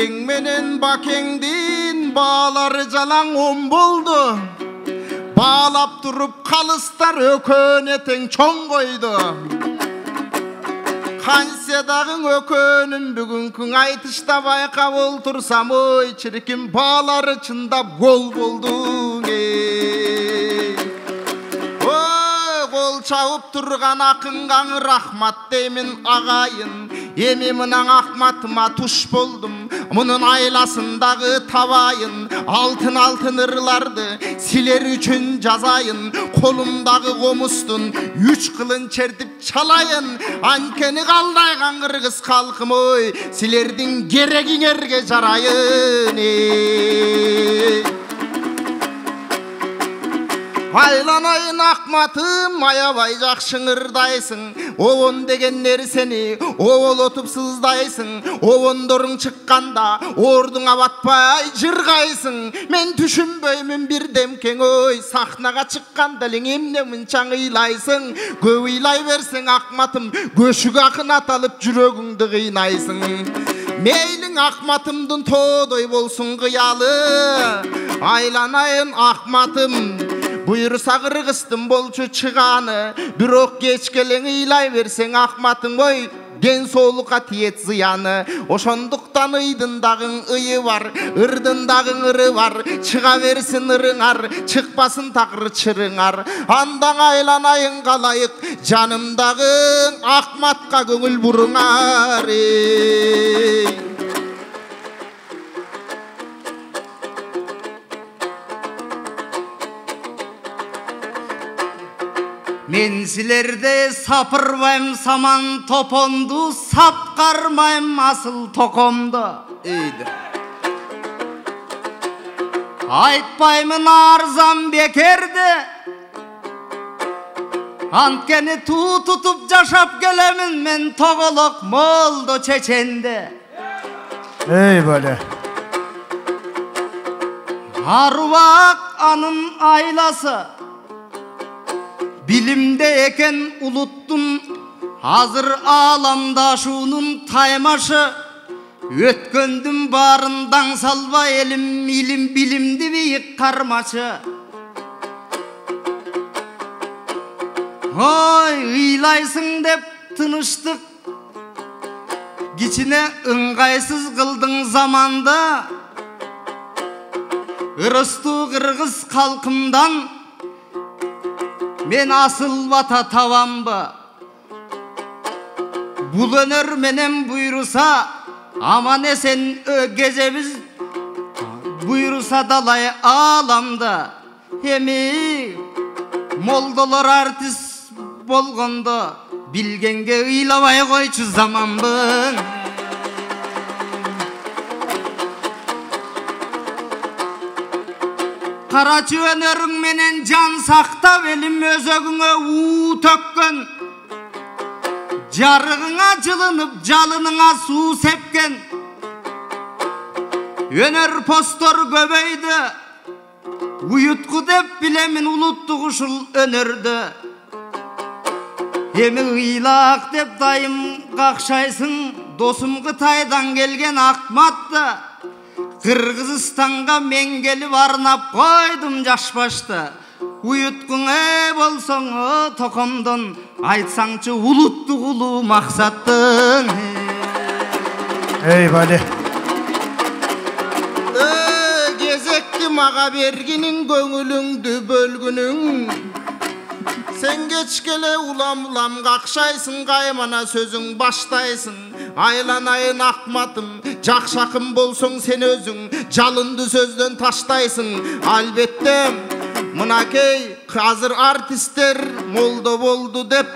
Erkeң менен бакеңдин баалары жалаң он болду. Bağlap durup kalıstar ökön eteң çoң koydu. Kanse dağın ökönün bugünkün aytışta bayqap oltursam oy çirkin bağları çındap gol boldun Kol çağıp turgan akıngan rahmat deymin ağayın. Emi mınan akmatıma tuş boldum. Bunun aylasındağı tavayın. Altın ırlardı siler üçün jazayın. Kolumdağı komustun üç kılın çerdip çalayın. Ankeni kaldaygan kırgız kalkım oy silerdin gereginerge jarayın Aylanayın akmatım ayabay jakşыңırdaysың. Ovon degenleri seni ovolotup sızdaysың. Ovondorun çıkkanda orduңa batpay jırgaysың. Men düşünböymün bir demkeң oy sahnaga çıkkanda eleň emne mınçaң ыйлайсың. Көп ыйлай берсең акматым көшүк акын аталып жүрөгүңдү кыйнайсың. Meyliň akmatımdın todoy bolsun kıyalı. Aylanayın akmatım buyursa kırgıstın bolçu çıganı. Birok geçkeleň ыйлай berseň akmatın boy den soğulukka tiyet ziyanı. Oşonduktan ıydındağın ıyı var, ırdındağın ırı var. Çıga versin ırıňar, çıkpasın takır çırıňar. Andan aylanayın kalayık canımdağın akmatka köngül buruňar Men silerde sapırbayım saman topondu, sapkarmayım asıl tokomdu. Eydi. Aytpayımın arzam bekerdi. Antkeni tutup jaşap gelemin men togolok moldo çeçendi. Ey böyle. Arvak anın aylası. Bilimde eken uluttun hazır alamda şunun taymaşı. Ötköndüm barından salva elim ilim bilimdi bir karmaşı. Oy ıylaysın dep tınıştık. Giçine ıngaysız kıldın zamanda. Irıstu kırgız kalkımdan men asıl vata tavamba. Bul öner menem buyursa aman esen gezebiz. Buyursa dalay alamda. Hemi moldolar artist bolgonda bilgenge ыйлабай koyçu zamanbın. Karaçı önörüň menen can saktap elim özögüňe uu tökkön. Jarıgyňa jılыныp jalыныňa suu sepken. Önör postor köböýdi. Uyutku dep bilemin uluttuk uşul önördi. Emi ыйлак dep dayım kakşaysın. Dosum Kıtaydan gelgen akmatdı. Kırgızstan'a men gelip arnap koydum jaş başta. Uyutkun bolsoň tokomdon aytsaňçı uluttu ulu maksattın. Ey bale. Gezekti maga berginin göňülüňdü bölgünüň. Sen geçkele ulam kakşaysın gaymana sözüň baştaysın. Aylanayın akmatım jakşakım bolsoň sen özüň jalındy sözdön taştaysın. Albatta mınakey hazır artistler moldo boldu dep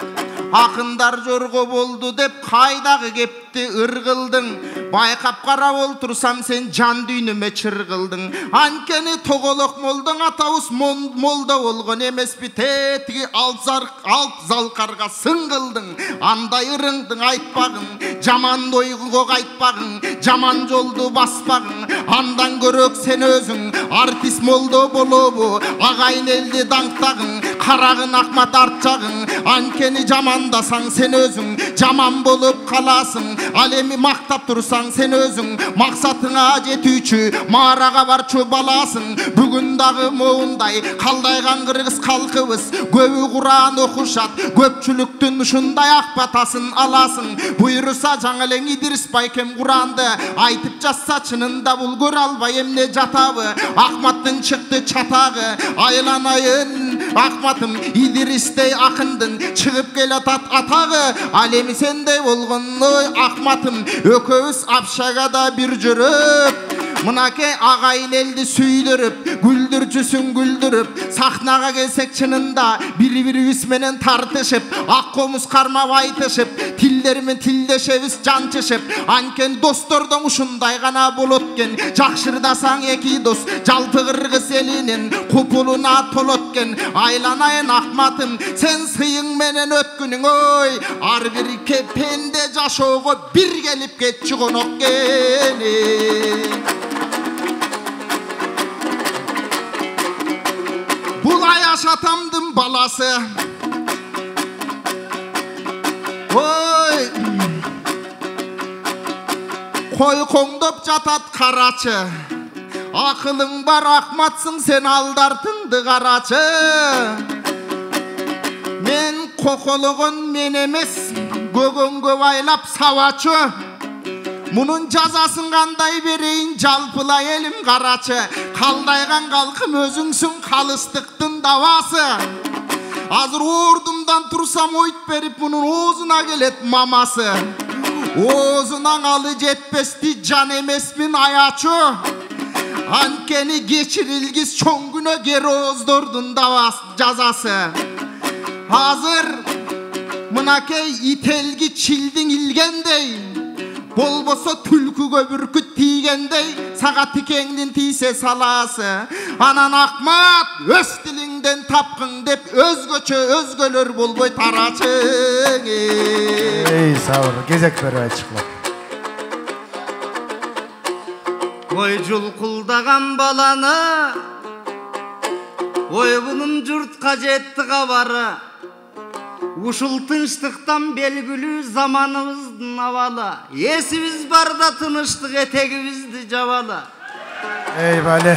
akındar jorgo boldu dep kaydagı kepti ırgıldın. Baykap karap oltursam sen jan düýnüme çırgıldın. Ankeni togolok moldun atawus molda bolgon emespi tegi alt zalkarga sıngıldın. Anday ırıngdın aytpagın jaman doygugo aytpagın jaman joldu baspagın. Andan görök sen özüň artist moldo bolobu agayın eldi dаңktagın. Karagın Akmat artçağın, ankeni jamandasang sen özün jaman bolup kalasın. Alemi maktap tursan sen özün maksatına jetүүчү maraga barçu balasın. Bugün dağı moğunday kaldaygan kırgız kalkыбыз köbü Kur'an okuşat, köpçülüktün uşunday akbatasın alasın. Buyursa жаңылең İdris Baykem Kur'an'dı aytıp jatsa çınında bulgur albay emne jatabı. Akmattın çıktı çatağı aylanayın Akmatım İdris'tey akındın çıkıp gelatat atağı. Alemi sendey bolgonnoy Akmatım ököbüz apşagada bir jürüp Mınake ağayın eldi süydürüp güldürcüsün güldürüp sahnaga gelsek çınında biri menen tartışıp akkomuz karma baytışıp tillerimi tildeşeviz cançışıp anken dostordan uşunday gana bolotken jakşırdasan eki dost jaltı kırgız elinin kupuluna tolotken aylanayın Akmatım sen sıyın menen ötkünün oy ar bir kepende jaşogo bir gelip ketçi konok gelin. Bulay yaşatamdım balası. Oy koy kongdop jatat karaçı. Akılın var Akmatsın sen aldartındı karaçı. Men kokoluğun men emes gögöngö baylap savaçı. Bunun cazasın kanday bereyin jalpıla elim karaçı. Kaldaygan kalkım özüngsün kalıstıktın davası. Hazır ordumdan tursam oyt berip bunun oğzuna gelet maması. Oğzundan alı jetpesti can emesmin ayaçı. Ankeni geçirilgiz çoğun güne geri ozdurdun davası cazası. Hazır mınakey itelgi çildin ilgendey. Bolbosa tülkü göbürküt tigendey sağa tikendin tiyse salası. Anan Akmat öz dilinden tapkın dep özgöçö özgölөр bolboy taraçın. Ey sağ ol gezek beri açıkla. Oy julkuldagan balаны oy bunun jurtка жетти kabары. Ушул тынчтыктан белгилүү заманыбыздын абалы. Эсибиз барда тыныштык этегибизди жабалы. Ey bale.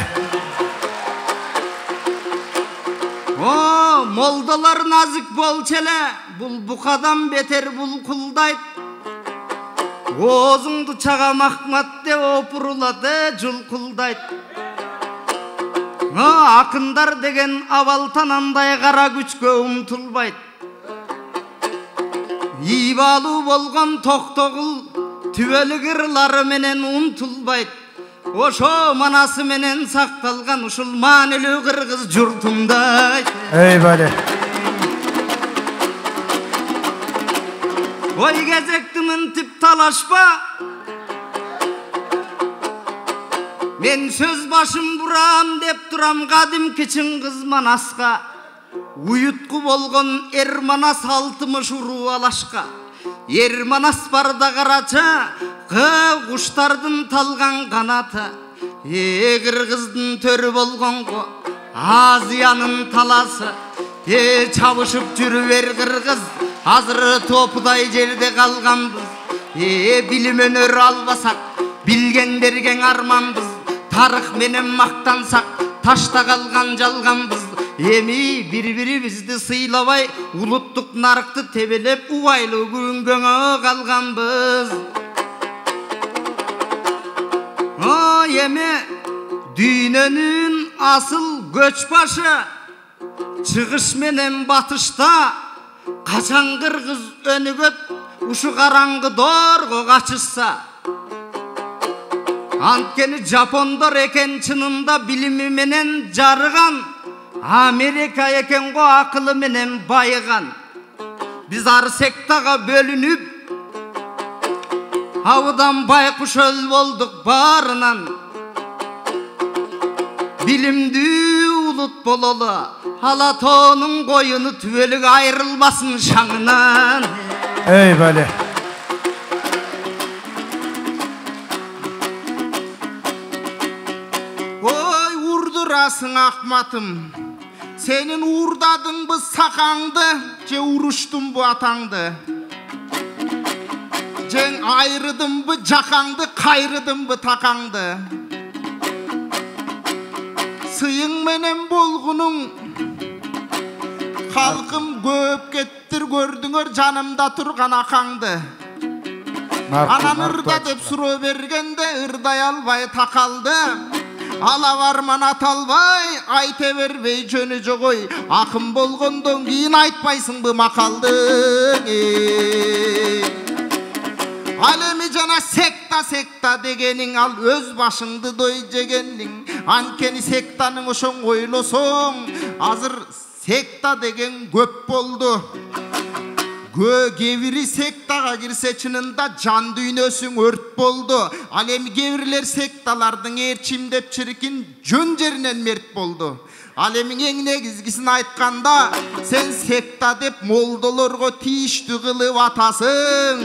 О, молдалар назик болчу эле. Бул букадан бетер булкулдайт. Оозуңду чагам Акмат деп опурулат, жулкулдайт. Акындар деген абалтан андай кара күчкө умтулбайт. İbalı bolgan toktogul tüveli gırları menen untulbayt. Oşo manası menen saktalgan uşul manilü kırgız jurtumday. Ey bale. Oy gezekti mintip talaşpa. Men söz başım buram dep duram kadim kiçin kız Manaska. Uyutku bolgon Ermanas 60 uru alaşka. Ermanas barda karaça kuştardın talgan kanatı. Kırgızdın törü bolgongo Aziyanın talası. Çavuşup jürüver kırgız hazır topuday jerde kalganbız. Bilim önör albasak bilgendergen armanbız. Tarık menen maktansak taşta kalgan jalganbız. Emi bir-biribizdi sıylabay uluttuk narıkты tebelep uwaylı güngöngö kalganbız. Emi düynönün asıl göçbaşı çıkış menen batışta kaçan kırgız önügöp uşu karangı dorgo kaçışsa. Antkeni Japondor eken çınında bilimi menen jarıgan. Amerika eken go akıllı menen bayıgan. Biz ar sektaga bölünüp Havudan baykuş öl bolduk barınan. Bilimdü ulut bololu Halatonun koyunu tüvelük ayrılmasın şanından. Ey bale. Oy vurdurasın Akmatım. Senin uğurdadın bu sakаңды, же uruştun bu atаңды. Жең айрыдın bu жақаңды, қайрыдın bu taqаңды. Sıyың менен болғының, халқым көп кеттір көрдіңөр жанымда тұрған ақаңды. Анан ырда деп сұрау бергенде ырдай албай тақалды. Ала барман аталбай, айта бербей жөнү жогой. Акым болгондон кийин айтпайсың бу макалды. Ал эми жана секта дегениң, ал өз башыңды дой жегениң. Анткени сектаның ошоң ойлосоң, азыр секта деген көп болду. Кебири сектага кирсе чынында жан дүйнөсүң өрт болду. Ал эми кебирлер секталардын ээрчимдеп чиркин жөн жеринен мерт болду. Ал эми эң негизгисин айтканда, сен секта деп молдолорго тийиштүү кылып атасың.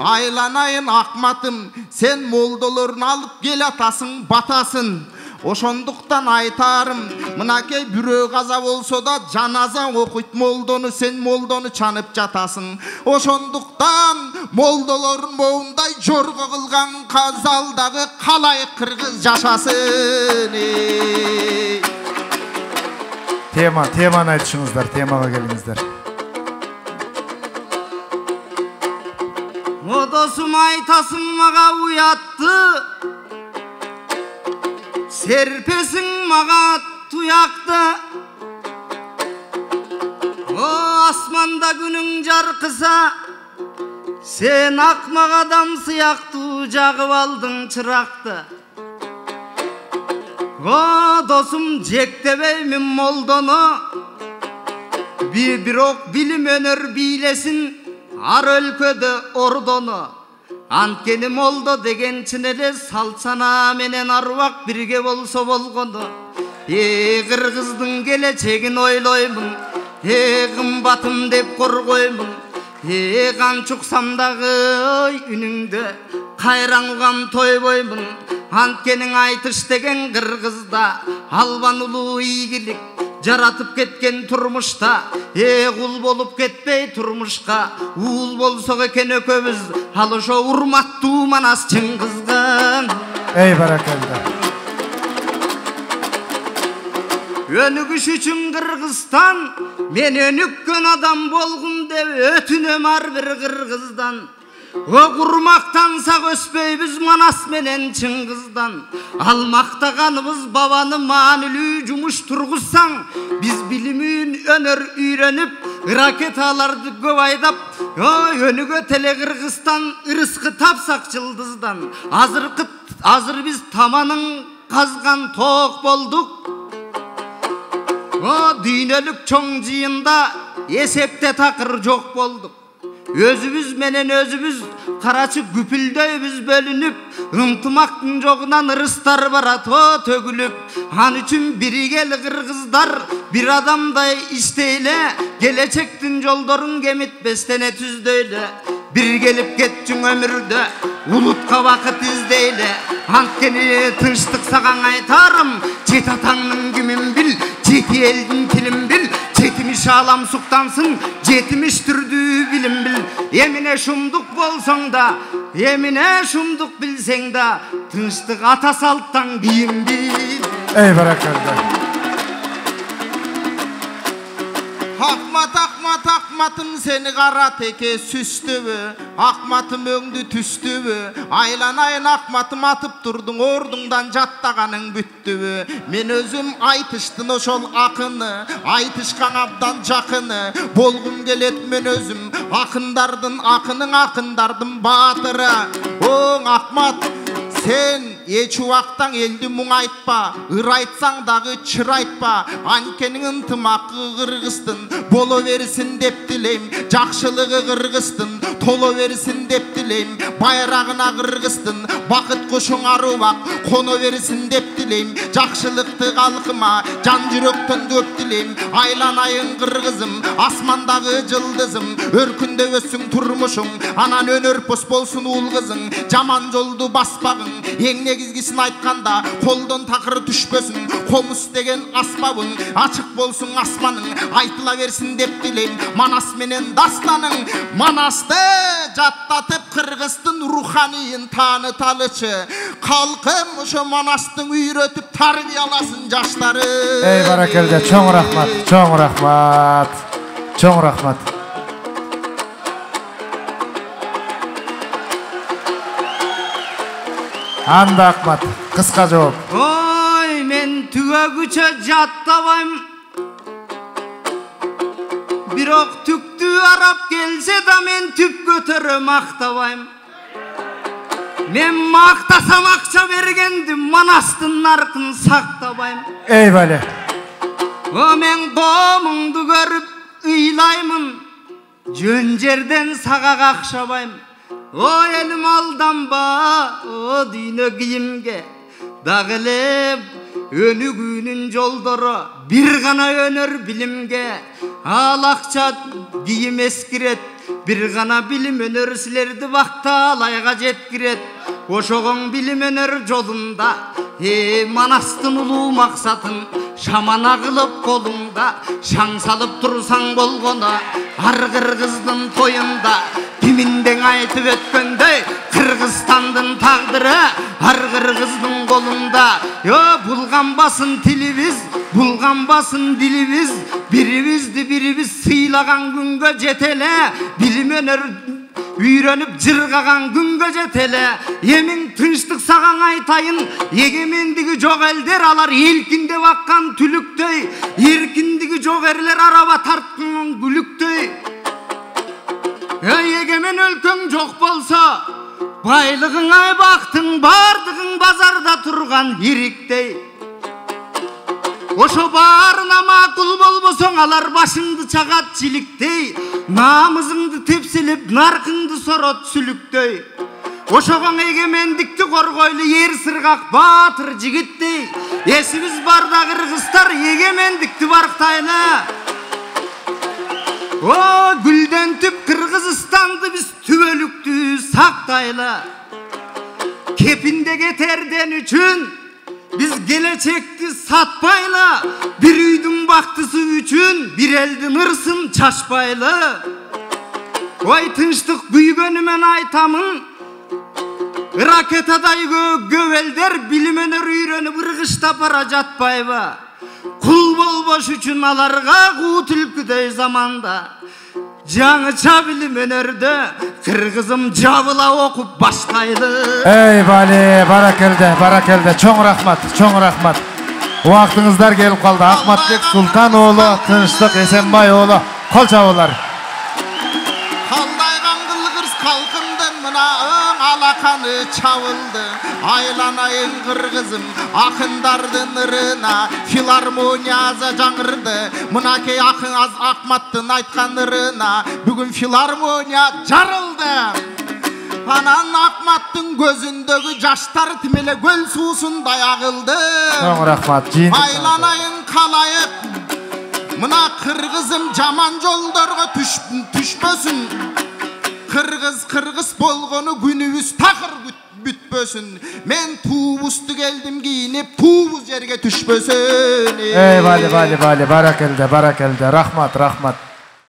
Айланайын акматым, сен молдолорун алып кел атасың, батасын. Ошондуктан айтарым, мынакей бирөө каза болсо да жаназа окуйт молдону, сен молдону чанып жатасың. Ошондуктан молдолордун моундай жорго кылган казалдагы калайык кыргыз жашасын. Теманы айтышыңыздар, темага келиңиздер. О досум, айтасың мага уятты, серпесің мага туяқты. О асманда күнің жарқыса, сен ақмақ адам сияқту жағып алдың чырақты. О досым, жектебеймін молдону, бирок билим өнөр бийлесин ар өлкөдө ордону. Анткени молдо деген чын эле салт-сана менен аруак бирге болсо болгону. Кыргыздын келечегин ойлоймун, кымбатым деп коргоймун. Канчуксам дагы үнүңдө кайраң угам тойбоймун. Анткени айтыш деген кыргызда албан улуу ийгилик жаратып кеткен турмушта. Кул болуп кетпей турмушка уул болсок экен экөөбүз, ал ошо урматтуу Манас Чыңгызган. Эй баракалла. Өнүгүш үчүн Кыргызстан, мен өнүккөн адам болгум деп өтүнөм ар бир кыргыздан. Курмактансак өспөйбүз Манас менен Чыңгыздан. Ал мактаганыбыз бабаны маанилүү жумуш тургузсаң, биз билимин өнөр үйрөнүп, ракеталарды көп айдап, өнүгө теле Кыргызстан ырыскы тапсак жылдыздан. Азыр биз таманын казган тоок болдук. Дүйнөлүк чоң жыйында эсепте такыр жок болдук. Өзүбүз менен өзүбүз карачы күпүлдөйбүз бөлүнүп, ынтымактын жогунан ырыстар барат төгүлүп. Ан үчүн биригел кыргыздар, бир адамдай иштейле, келечектин жолдорун кемитпестен түздөйлө. Биргелип кеттиң өмүрдө, улутка бакыт издейле. Анткени тынчтык сагаң айтарым, чет атаңдын кимин бил, жети элдин тилин бил. Жетимиш алам суктансың, жетимиш түрдүү билим бил. Эмине шумдук болсоң да, эмине шумдук билсең да, тынчтык ата салттан кийин бил. Эй баракалла. Акматым сени кара теке сүстүбү, акматым өңдү түстүбү. Айланайын акматым атып турдуң ордуңдан жаттаганың бүттүбү. Мен өзүм айтыштын ошол акыны, айтышкан абдан жакыны. Болгум келет мен өзүм акындардын акынын, акындардын баатыры. Оң акмат, сен эч убактан элди муң айтпа, ыр айтсаң дагы чыр айтпа. Анткени ынтымакы Кыргыздын боло берсин деп тилейм. Жакшылыгы Кыргыздын толо берсин деп тилейм. Байрагына Кыргыздын бакыт кушуң арубак коно берсин деп тилейм. Жакшылыкты калкыма жан жүрөктөн көп тилейм. Айланайын Кыргызым, асмандагы жылдызым, өркүндө өссүң турмушуң, анан өнөр пос болсун уул кызың. Жаман жолду баспагың, эң негизгисин айтканда колдон такыр түшпөсүн, комуз деген аспабың ачык болсун асманың, айтыла берсин деп дилейм Манас менен дастаның. Манасты жаттатып кыргыздын руханийин тааныталычы, калкым ошо Манастың үйрөтүп тарбияласын жаштары. Ey barakelde, çoğun rahmat, çoğun rahmat, çoğun rahmat. Anda Akmat, kıska cevap. Oy, men tügөгүчө жаттабайм. Бирок түктү арап келсе да мен түп көтөрө мактабайм. Мен мактасам акча бергенди Манастын наркын сактабайм. Ey vali. О, мен комуңду көрүп ыйлаймын, жөн жерден сага какшабайм. О, элим алданба, о дүйнө кийимге, дагы эле өнүгүүнүн жолдору бир гана өнөр билимге. Ал акча кийим эскирет, бир гана билим өнөр силерди бакталайга жеткирет. Ошогоң билим өнөр жолунда Манастын улуу максатын шамана кылып колуңда, шаң салып турсаң болгону ар кыргыздын тоюнда. Киминдең айтып өткөндөй Кыргызстандын тагдыры ар кыргыздын колунда. Булганбасын тилибиз, булганбасын дилибиз, бирибизди бирибиз сыйлаган күнгө жетеле, билим өнөр үйрөнүп жыргаган күнгө жетеле. Эмиң тынчтык сагаң айтайын, эгемендиги жок элдер алар элкинде баккан түлүктөй, эркиндиги жок эрлер араба тарткан күлүктөй. Эгемен өлкөң жок болсо, байлыгыңа бактың бардыгың базарда турган ириктей. Ошо баарына макул болбосоң алар башыңды чагат жиликтей, намызыңды тепселеп наркыңды сорот сүлүктөй. Ошогоң эгемендикти коргойлу ер сыргак баатыр жигиттей. Эсибиз барда кыргыздар эгемендикти барктайлы. О, гүлден түп Кыргызстанды биз түбөлүктүү сактайлы. Кепинде кетерден үчүн биз келечекти сатпайлы. Бир үйдүн бактысы үчүн бир элдин ырсын чачпайлы. Ой, тынчтык күйгөнүмөн айтамын, ракетадай көп элдер билим өнөр үйрөнүп ыргыштап бара жатпайбы? Кул болбош үчүн аларга куу түлкүдөй заманда. Жаңыча билим өнөрдө кыргызым жабыла окуп баштайлы. Ey vali, barakelde, barakelde, çoğun rahmat, çoğun rahmat. Vaktыңыздар келип калды. Акматбек Султан oğlu, Тынчтык Эсенбай oğlu, кол чабуулар. Калдайган кылгырс калкымдын мына алаканы чабылды. Айланайын кыргызым акындардын ырына, филармонияда жаңырды. Мынакей акын Акматтын айткан ырына бүгүн филармония жарылды. Анан Акматтын көзүндөгү жаштар тимеле көл суусундай агылды. Çoğun rahmat. Айланайын калайык, мына кыргызым жаман жолдорго түшпөсүн. Кыргыз болгону күнүбүз такыр бүтпөсүн. Мен туубузду келдим кийинип, туубуз жерге түшпөсүн. Ey vali, barakelde, barakelde, rahmat, rahmat.